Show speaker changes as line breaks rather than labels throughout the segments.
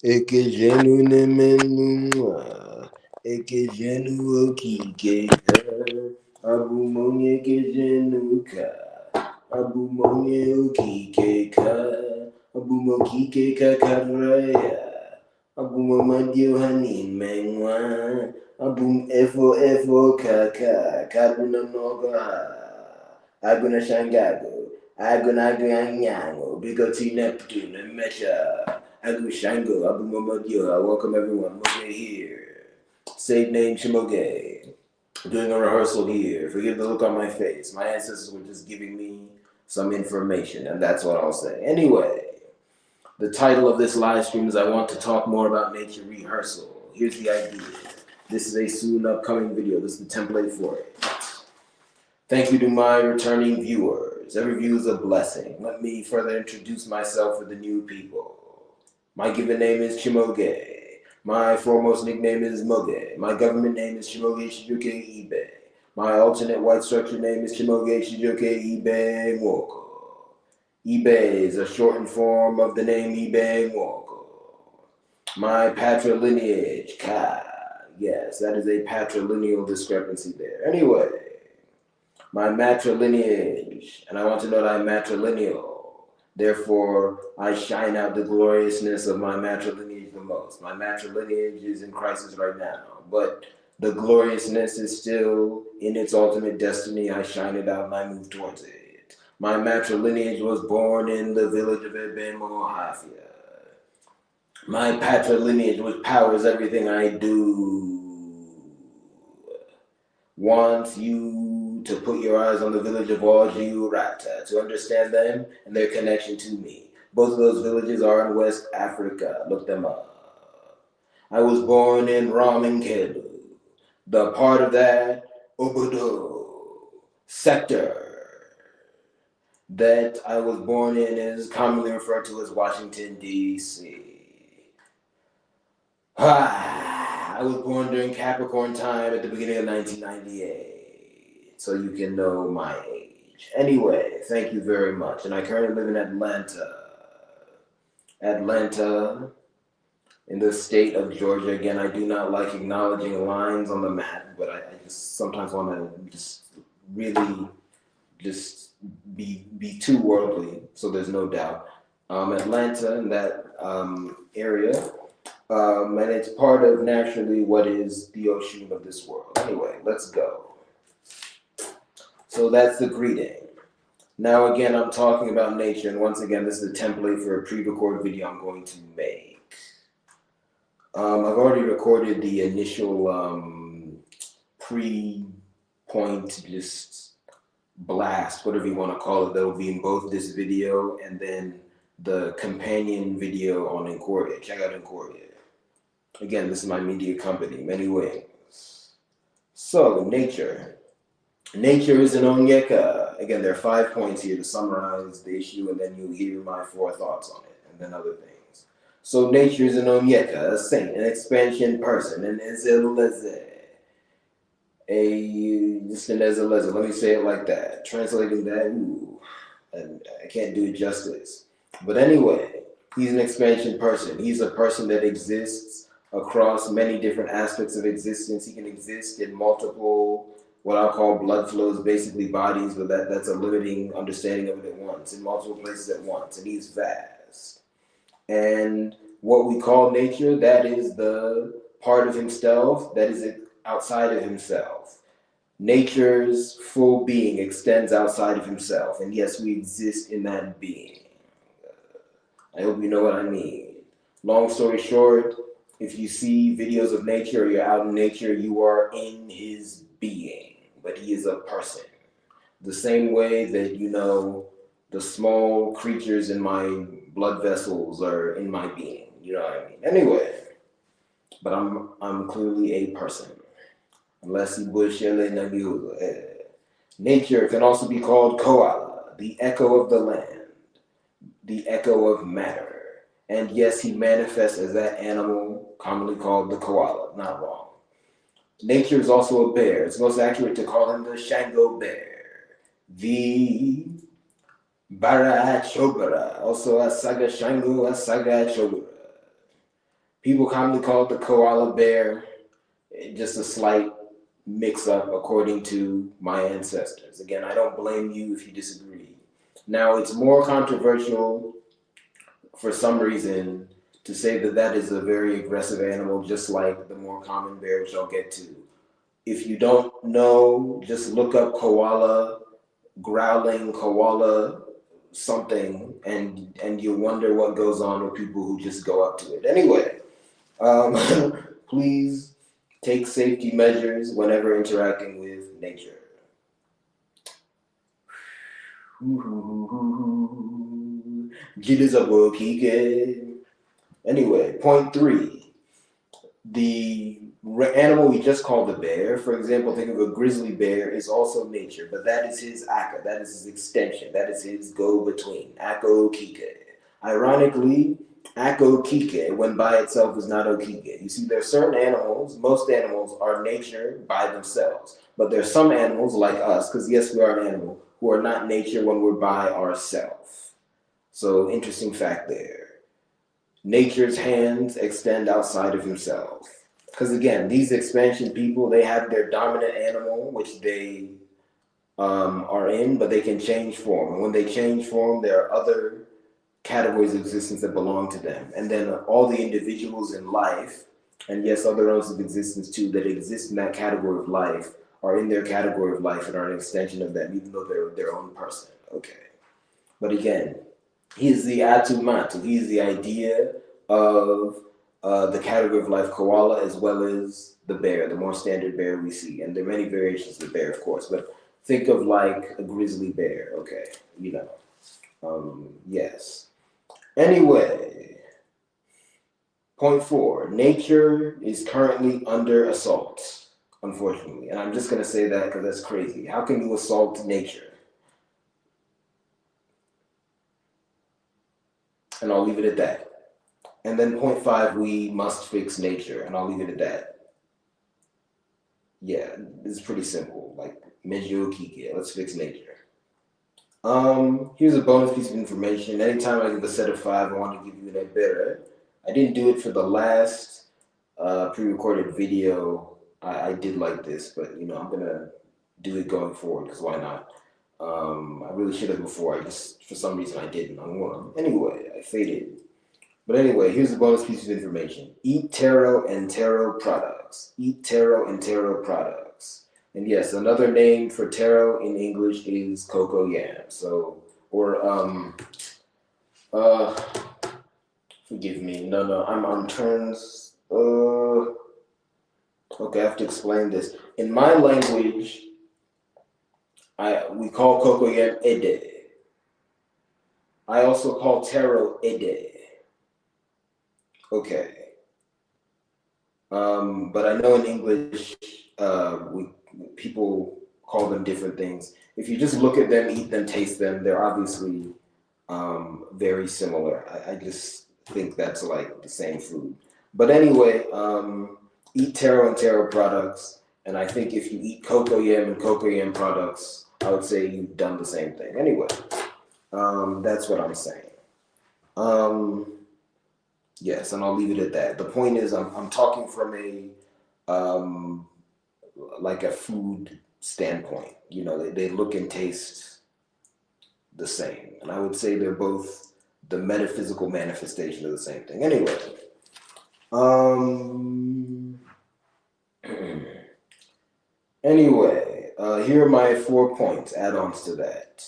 Ekejenu nemenua, ekejenu okike, abumonye kejenuka, abumonye okike ka, abumokike kakaraya, abumomadio hanimengwa, abum efo kaka, kabuna noga, aguna shangago, aguna aganyango, bigoti Neptune, Mecha. Agu Shango, Abu Momodio, I welcome everyone. Moge here. Save name Shimoge. Doing a rehearsal here. Forgive the look on my face. My ancestors were just giving me some information, and that's what I'll say. Anyway, the title of this live stream is I want to talk more about nature rehearsal. Here's the idea. This is a soon upcoming video. This is the template for it. Thank you to my returning viewers. Every view is a blessing. Let me further introduce myself for the new people. My given name is Chimoge. My foremost nickname is Moge. My government name is Chimoge Shijuke Ibe. My alternate white structure name is Chimoge Shijuke Ibe Mwoko. Ibe is a shortened form of the name Ibe Mwoko. My patrilineage, Ka. Yes, that is a patrilineal discrepancy there. Anyway, my matrilineage, and I want to know that I'm matrilineal. Therefore, I shine out the gloriousness of my matrilineage the most. My matrilineage is in crisis right now, but the gloriousness is still in its ultimate destiny. I shine it out and I move towards it. My matrilineage was born in the village of Ebemo, Hafia. My patrilineage, which powers everything I do, wants you to put your eyes on the village of Wajiurata to understand them and their connection to me. Both of those villages are in West Africa. Look them up. I was born in Ramenkelu, the part of that Obodo sector that I was born in is commonly referred to as Washington, D.C. I was born during Capricorn time at the beginning of 1998, so you can know my age. Anyway, thank you very much. And I currently live in Atlanta. Atlanta, in the state of Georgia. Again, I do not like acknowledging lines on the map, but I just sometimes want to just really just be too worldly, so there's no doubt. Atlanta, in that area. And it's part of naturally what is the ocean of this world. Anyway, let's go. So that's the greeting. Now again, I'm talking about nature, and once again, this is a template for a pre-recorded video I'm going to make. I've already recorded the initial pre-point, just blast, whatever you want to call it, that will be in both this video and then the companion video on Incordia. Check out Incordia. Again, this is my media company, Many Wings. So, nature. Nature is an onyeka. Again, there are 5 points here to summarize the issue, and then you'll hear my 4 thoughts on it, and then other things. So, nature is an onyeka, a saint, an expansion person, an ezeleze. Just an ezeleze. Let me say it like that. Translating that, I can't do it justice. But anyway, he's an expansion person. He's a person that exists across many different aspects of existence. He can exist in multiple, what I'll call blood flows, basically bodies, but that's a limiting understanding of it at once, in multiple places at once, and he's vast. And what we call nature, that is the part of himself that is outside of himself. Nature's full being extends outside of himself, and yes, we exist in that being. I hope you know what I mean. Long story short, if you see videos of nature or you're out in nature, you are in his being, but he is a person. The same way that, you know, the small creatures in my blood vessels are in my being, you know what I mean? Anyway, but I'm clearly a person. Unless he bushele nagiuga. Nature can also be called koala, the echo of the land, the echo of matter. And yes, he manifests as that animal commonly called the koala, not wrong. Nature is also a bear. It's most accurate to call him the Shango bear, the Bara Chobara, also Asaga Shango, Asaga Chobara. People commonly call it the koala bear, just a slight mix up according to my ancestors. Again, I don't blame you if you disagree. Now, it's more controversial for some reason to say that that is a very aggressive animal, just like the more common bear, which I'll get to. If you don't know, just look up koala, growling koala something, and you wonder what goes on with people who just go up to it. Anyway, please take safety measures whenever interacting with nature. Anyway, point three. The animal we just called a bear, for example, think of a grizzly bear, is also nature, but that is his aka, that is his extension, that is his go-between, ako kike. Ironically, ako kike, when by itself, is not okike. You see, there are certain animals, most animals are nature by themselves, but there are some animals like us, because yes, we are an animal, who are not nature when we're by ourselves. So, interesting fact there. Nature's hands extend outside of himself. Because again, these expansion people, they have their dominant animal, which they are in, but they can change form. And when they change form, there are other categories of existence that belong to them. And then all the individuals in life, and yes, other realms of existence too, that exist in that category of life, are in their category of life and are an extension of them, even though they're their own person. Okay. But again, he is the atumatu. He is the idea of the category of life koala, as well as the bear, the more standard bear we see. And there are many variations of the bear, of course, but think of like a grizzly bear, okay, you know. Yes. Anyway, point four, nature is currently under assault, unfortunately. And I'm just going to say that because that's crazy. How can you assault nature? And I'll leave it at that. And then point five, we must fix nature, and I'll leave it at that. Yeah, it's pretty simple. Like Mejo Kike, let's fix nature. Here's a bonus piece of information. Anytime I give a set of five, I want to give you an better. I didn't do it for the last pre-recorded video. I did like this, but you know, I'm gonna do it going forward because why not? I really should have before. I just for some reason I didn't. Anyway, I faded. But anyway, here's a bonus piece of information. Eat taro and taro products. Eat taro and taro products. And yes, another name for taro in English is cocoa yam. So, or, forgive me. No, I'm on turns. Okay, I have to explain this. In my language, we call cocoa yam ede. I also call taro ede. Okay. But I know in English, people call them different things. If you just look at them, eat them, taste them, they're obviously very similar. I just think that's like the same food. But anyway, eat taro and taro products. And I think if you eat cocoa yam and cocoa yam products, I would say you've done the same thing. Anyway, that's what I'm saying. Yes, and I'll leave it at that. The point is, I'm talking from like a food standpoint. You know, they look and taste the same, and I would say they're both the metaphysical manifestation of the same thing. Anyway, here are my 4 points, add-ons to that.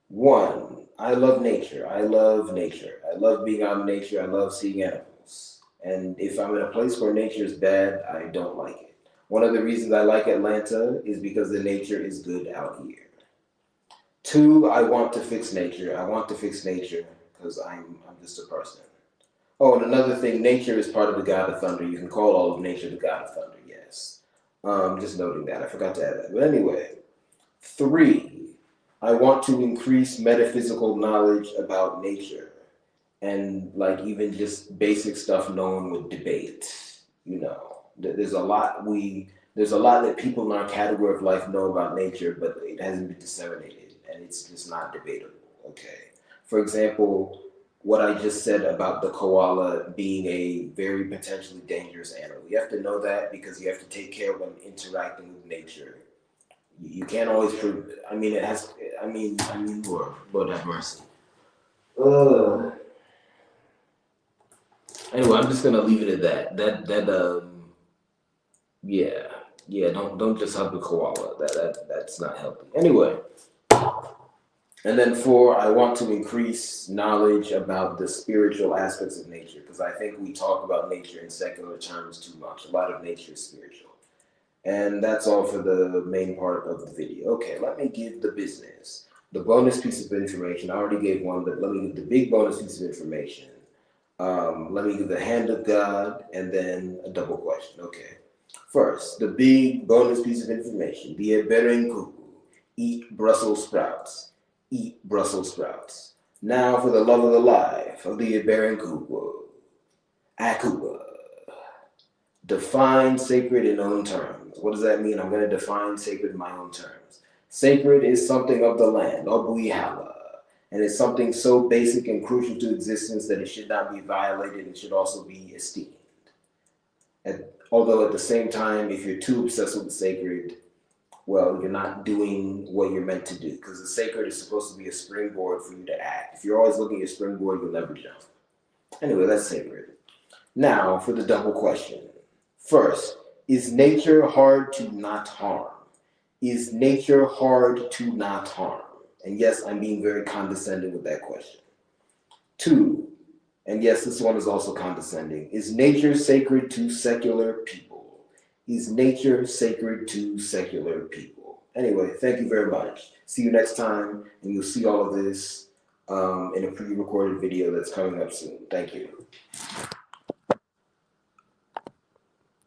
1, I love nature. I love nature. I love being out in nature. I love seeing animals. And if I'm in a place where nature is bad, I don't like it. One of the reasons I like Atlanta is because the nature is good out here. 2, I want to fix nature. I want to fix nature because I'm just a person. Oh, and another thing, nature is part of the God of Thunder. You can call all of nature the God of Thunder, yes. Just noting that. I forgot to add that. But anyway, 3, I want to increase metaphysical knowledge about nature and like even just basic stuff known with debate. You know, there's a lot that people in our category of life know about nature, but it hasn't been disseminated and it's just not debatable. Okay. For example, what I just said about the koala being a very potentially dangerous animal. You have to know that because you have to take care when interacting with nature. You can't always prove. I mean, it has. Lord have mercy. Uh, anyway, I'm just gonna leave it at that. Yeah, yeah. Don't just hug the koala. That's not healthy. Anyway, and then four, I want to increase knowledge about the spiritual aspects of nature because I think we talk about nature in secular terms too much. A lot of nature is spiritual. And that's all for the main part of the video. Okay, let me give the business. The bonus piece of information, I already gave one, but let me give the big bonus piece of information. Let me give the hand of God and then a double question. Okay. First, the big bonus piece of information. Be a bettering cuckoo. Eat Brussels sprouts. Eat Brussels sprouts. Now for the love of the life of the Iberian cuckoo. Akuba. Define sacred in own terms. What does that mean? I'm going to define sacred in my own terms. Sacred is something of the land, Obuihala, and it's something so basic and crucial to existence that it should not be violated and should also be esteemed. Although at the same time, if you're too obsessed with the sacred, well, you're not doing what you're meant to do because the sacred is supposed to be a springboard for you to act. If you're always looking at springboard, you'll never jump. Anyway, that's sacred. Now for the double question. First, is nature hard to not harm? Is nature hard to not harm? And yes, I'm being very condescending with that question. Two, and yes, this one is also condescending. Is nature sacred to secular people? Is nature sacred to secular people? Anyway, thank you very much. See you next time, and you'll see all of this in a pre-recorded video that's coming up soon. Thank you.